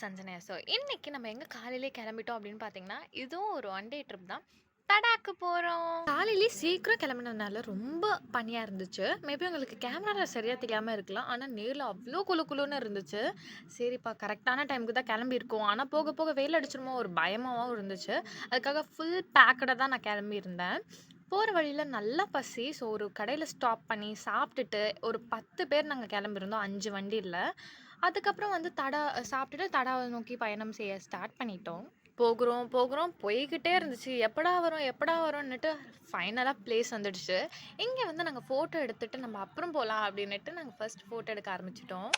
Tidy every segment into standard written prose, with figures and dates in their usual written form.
சஞ்சனா. இன்னைக்கு நம்ம எங்க காலையிலே கிளம்பிட்டோம் அப்படின்னு பார்த்தீங்கன்னா, இதுவும் ஒரு ஒன் டே ட்ரிப் தான். தடாக்கு போறோம். காலையிலேயே சீக்கிரம் கிளம்புனதுனால ரொம்ப பனியா இருந்துச்சு. மேபி உங்களுக்கு கேமரால சரியா தெரியாம இருக்கலாம். ஆனா நேர்ல அவ்ளோ குளு குளுன்னு இருந்துச்சு. சரிப்பா கரெக்ட்டான டைமுக்கு தான் கிளம்பியிருக்கோம். ஆனா போக போக வெயில் அடிச்சிருமோ ஒரு பயமாவும் இருந்துச்சு. அதுக்காக ஃபுல் பேக்கடா தான் நான் கிளம்பியிருந்தேன். போற வழியில நல்லா பசி. ஒரு கடையில ஸ்டாப் பண்ணி சாப்பிட்டுட்டு ஒரு 10 பேர் நாங்க கிளம்பியிருந்தோம் 5 வண்டில. அதுக்கப்புறம் வந்து சாப்பிட்டுட்டு தடாவை நோக்கி பயணம் செய்ய ஸ்டார்ட் பண்ணிட்டோம். போகுறோம், போகுறோம் போய்க்கிட்டே இருந்துச்சு. எப்படா வரும், எப்படா வரும்ன்னுட்டு ஃபைனலா பிளேஸ் வந்துடுச்சு. இங்க வந்து நாங்க ஃபோட்டோ எடுத்துட்டு நம்ம அப்புறம் போலாம் அப்படின்னுட்டு நாங்க ஃபர்ஸ்ட் ஃபோட்டோ எடுக்க ஆரம்பிச்சுட்டோம்.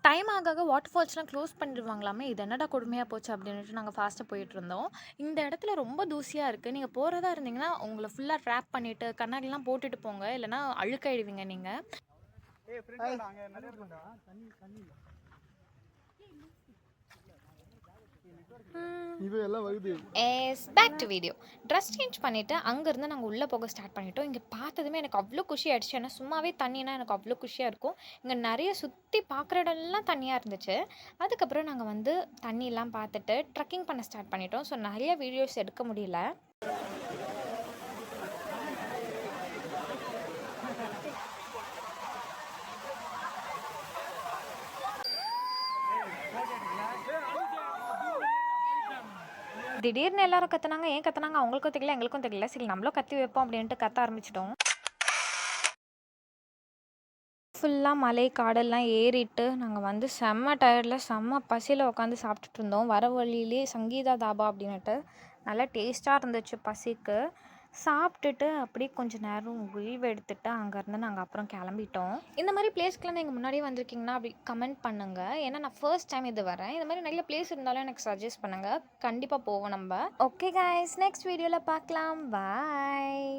டைம் ஆக ஆக வாட்டர் ஃபால்ஸ்லாம் க்ளோஸ் பண்ணிடுவாங்களாமே. இது என்னடா கொடுமையா போச்சு அப்படின்னுட்டு நாங்க ஃபாஸ்ட்டா போயிட்டுருந்தோம். இந்த இடத்துல ரொம்ப தூசியா இருக்கு. நீங்க போறதா இருந்தீங்கன்னா, உங்கள ஃபுல்லா ராப் பண்ணிட்டு, கண்ணாடிலாம் போட்டுட்டு போங்க. இல்லன்னா அழுக்காயிடுவீங்க நீங்க. இது எல்லாம் வருது. Back to video. Dress change பண்ணிவிட்டு அங்கேருந்து நாங்கள் உள்ளே போக ஸ்டார்ட் பண்ணிட்டோம். இங்கே பார்த்ததுமே எனக்கு அவ்வளோ குஷி ஆயிடுச்சு. ஏன்னா சும்மாவே தண்ணினா எனக்கு அவ்வளோ குஷியாக இருக்கும். இங்கே நிறைய சுற்றி பார்க்குற இடம்லாம் தண்ணியாக இருந்துச்சு. அதுக்கப்புறம் நாங்கள் வந்து தண்ணியெல்லாம் பார்த்துட்டு ட்ரெக்கிங் பண்ண ஸ்டார்ட் பண்ணிட்டோம். நிறைய வீடியோஸ் எடுக்க முடியல. திடீர்னு எல்லாரும் கத்துனாங்க. ஏன் கத்துனாங்க அவங்களுக்கும் தெரியல, எங்களுக்கும் தெரியல. சரி நம்மளும் கத்தி வைப்போம் அப்படின்ட்டு கத்த ஆரம்பிச்சிட்டோம். ஃபுல்லாக மலை காடெல்லாம் ஏறிட்டு நாங்கள் வந்து செம்ம டயர்டில் செம்ம பசியில் உட்காந்து சாப்பிட்டுட்டு இருந்தோம். வர வழியிலே சங்கீதா தாபா அப்படின்னுட்டு நல்லா டேஸ்ட்டாக இருந்துச்சு பசிக்கு. சாப்பிட்டுட்டு அப்படியே கொஞ்சம் நேரம் ஓய்வு எடுத்துட்டு அங்கேருந்து நாங்கள் அப்புறம் கிளம்பிட்டோம். இந்த மாதிரி பிளேஸ்க்கெலாம் நீங்கள் முன்னாடியே வந்திருக்கீங்கன்னா அப்படி கமெண்ட் பண்ணுங்கள். ஏன்னா நான் ஃபர்ஸ்ட் டைம் இது வரேன். இந்த மாதிரி நிறைய பிளேஸ் இருந்தாலும் எனக்கு சஜஸ்ட் பண்ணுங்கள். கண்டிப்பாக போவோம் நம்ம. ஓகே கைஸ், நெக்ஸ்ட் வீடியோவில் பார்க்கலாம். பாய்.